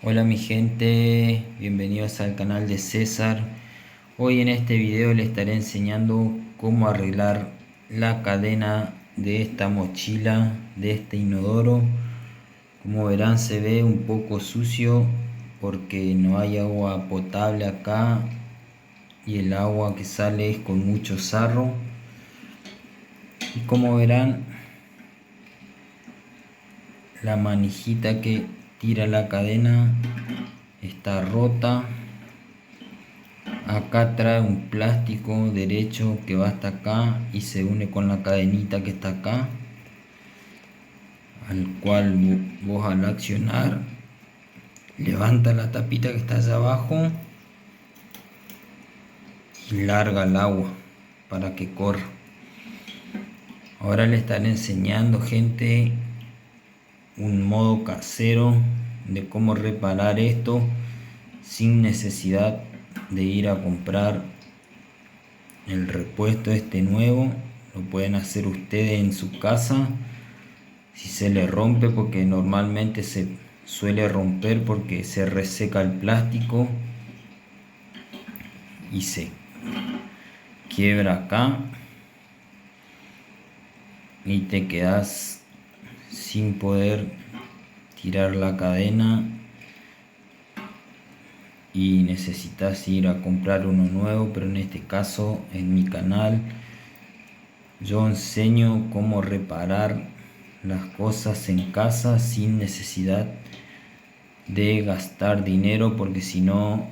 Hola mi gente, bienvenidos al canal de César. Hoy en este video les estaré enseñando cómo arreglar la cadena de esta mochila, de este inodoro. Como verán, se ve un poco sucio porque no hay agua potable acá y el agua que sale es con mucho sarro. Y como verán, la manijita que tira la cadena está rota. Acá trae un plástico derecho que va hasta acá y se une con la cadenita que está acá, al cual vos al accionar levanta la tapita que está allá abajo y larga el agua para que corra. Ahora le estaré enseñando, gente, un modo casero de cómo reparar esto sin necesidad de ir a comprar el repuesto este nuevo. Lo pueden hacer ustedes en su casa. Si se le rompe, porque normalmente se suele romper porque se reseca el plástico y se quiebra acá y te quedas sin poder tirar la cadena y necesitas ir a comprar uno nuevo. Pero en este caso, en mi canal, yo enseño cómo reparar las cosas en casa sin necesidad de gastar dinero, porque si no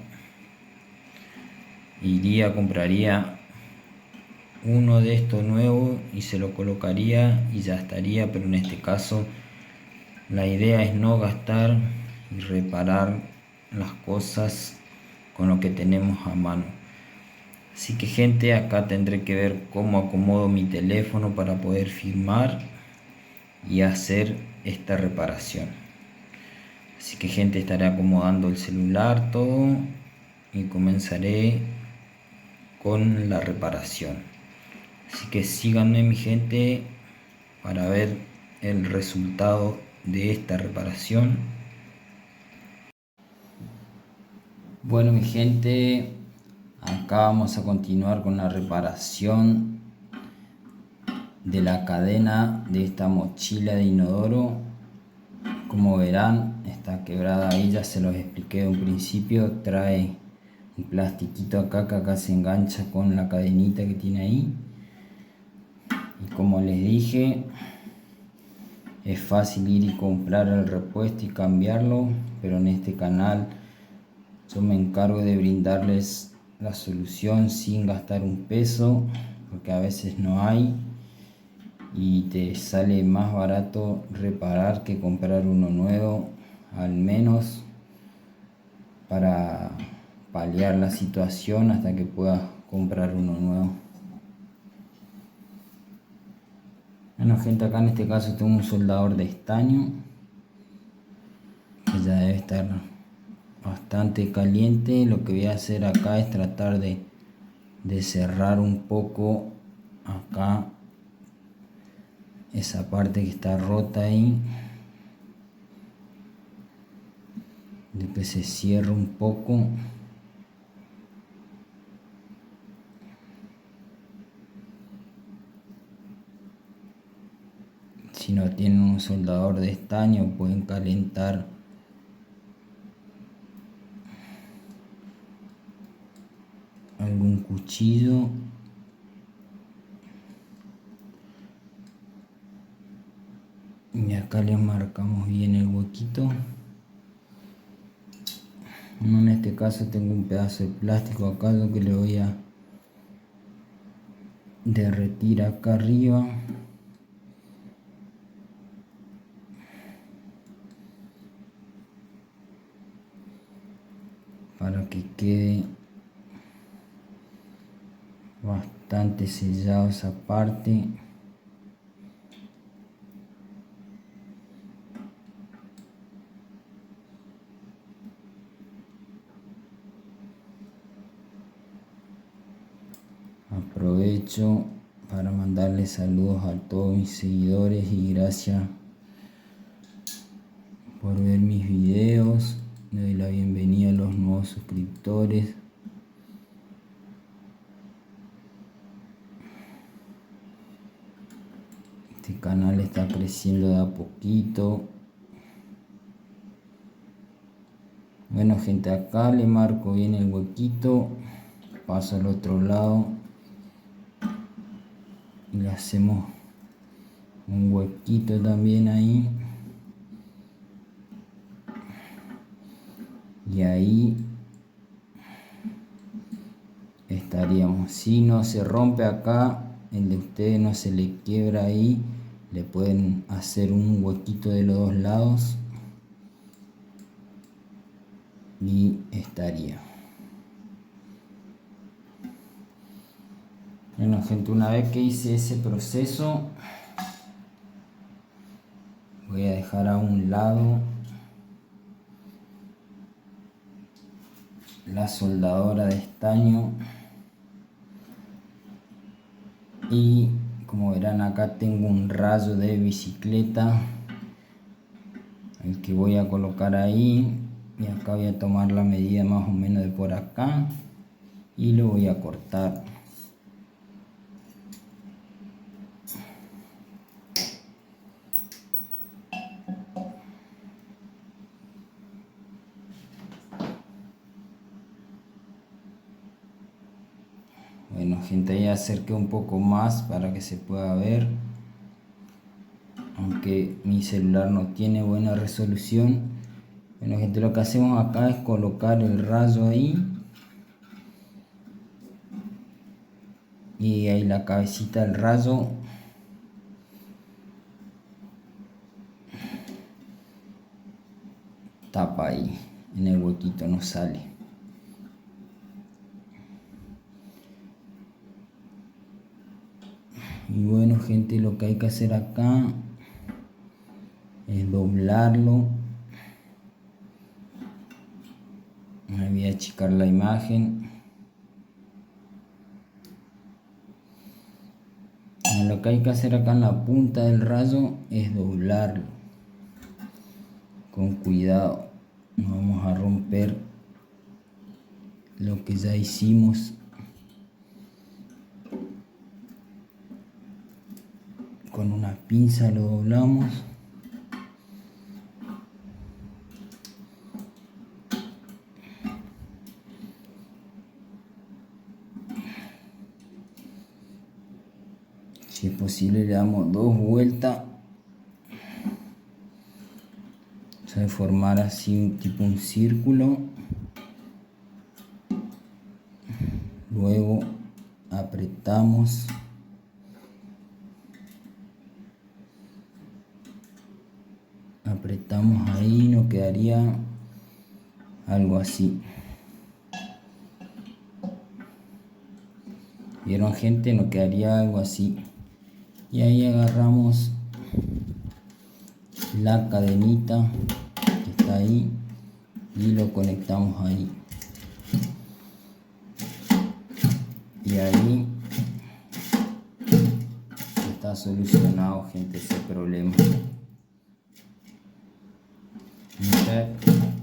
compraría uno de estos nuevos y se lo colocaría y ya estaría. Pero en este caso la idea es no gastar y reparar las cosas con lo que tenemos a mano. Así que, gente, acá tendré que ver cómo acomodo mi teléfono para poder filmar y hacer esta reparación. Así que, gente, estaré acomodando el celular todo y comenzaré con la reparación. Así que síganme, mi gente, para ver el resultado de esta reparación. Bueno, mi gente, acá vamos a continuar con la reparación de la cadena de esta mochila de inodoro. Como verán, está quebrada ahí, ya se los expliqué de un principio. Trae un plastiquito acá que acá se engancha con la cadenita que tiene ahí. Y como les dije, es fácil ir y comprar el repuesto y cambiarlo, pero en este canal yo me encargo de brindarles la solución sin gastar un peso, porque a veces no hay y te sale más barato reparar que comprar uno nuevo, al menos para paliar la situación hasta que puedas comprar uno nuevo. Bueno, gente, acá en este caso tengo un soldador de estaño que ya debe estar bastante caliente. Lo que voy a hacer acá es tratar de cerrar un poco acá esa parte que está rota ahí, de que se cierre un poco. Si no tienen un soldador de estaño, pueden calentar algún cuchillo y acá le marcamos bien el huequito. En este caso tengo un pedazo de plástico acá, lo que le voy a derretir acá arriba para que quede bastante sellado esa parte. Aprovecho para mandarles saludos a todos mis seguidores y gracias por ver mis videos. Le doy la bienvenida a los nuevos suscriptores. Este canal está creciendo de a poquito. Bueno, gente, acá le marco bien el huequito. Paso al otro lado. Y le hacemos un huequito también ahí. Y ahí estaríamos. Si no se rompe acá, el de ustedes no se le quiebra ahí, le pueden hacer un huequito de los dos lados y estaría. Bueno, gente, una vez que hice ese proceso, voy a dejar a un lado la soldadora de estaño. Y como verán, acá tengo un rayo de bicicleta, el que voy a colocar ahí, y acá voy a tomar la medida más o menos de por acá y lo voy a cortar. Bueno, gente, ahí acerqué un poco más para que se pueda ver, aunque mi celular no tiene buena resolución. Bueno, gente, lo que hacemos acá es colocar el rayo ahí y ahí la cabecita del rayo tapa ahí en el huequito, no sale. Y bueno, gente, lo que hay que hacer acá es doblarlo. Me voy a achicar la imagen. Lo que hay que hacer acá en la punta del rayo es doblarlo con cuidado. No vamos a romper lo que ya hicimos. Con una pinza lo doblamos. Si es posible, le damos 2 vueltas. Se va a formar así tipo un círculo. Luego apretamos. Apretamos ahí, nos quedaría algo así. ¿Vieron, gente? Nos quedaría algo así. Y ahí agarramos la cadenita que está ahí y lo conectamos ahí. Y ahí está solucionado, gente, ese problema.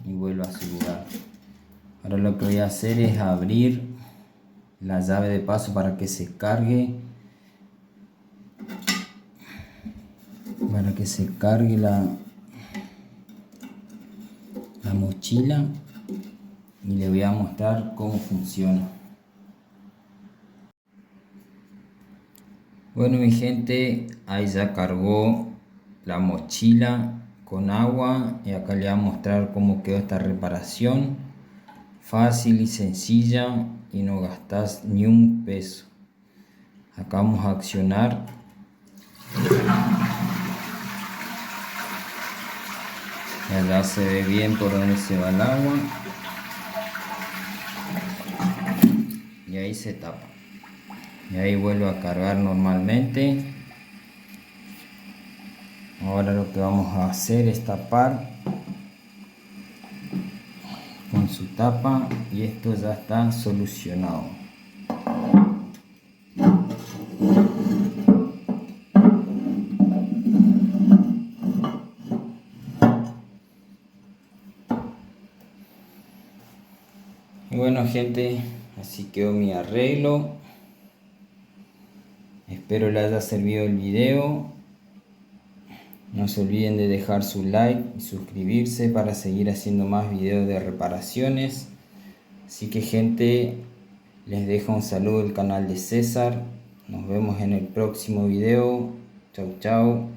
Y vuelvo a su lugar. Ahora lo que voy a hacer es abrir la llave de paso para que se cargue. Para que se cargue la mochila. Y le voy a mostrar cómo funciona. Bueno, mi gente, ahí ya cargó la mochila con agua y acá le voy a mostrar cómo quedó esta reparación. Fácil y sencilla y no gastas ni un peso. Acá vamos a accionar. Ya se ve bien por donde se va el agua. Y ahí se tapa. Y ahí vuelve a cargar normalmente. Ahora lo que vamos a hacer es tapar con su tapa y esto ya está solucionado. Y bueno gente, así quedó mi arreglo. Espero les haya servido el video. No se olviden de dejar su like y suscribirse para seguir haciendo más videos de reparaciones. Así que gente, les dejo un saludo del canal de César. Nos vemos en el próximo video. Chau chau.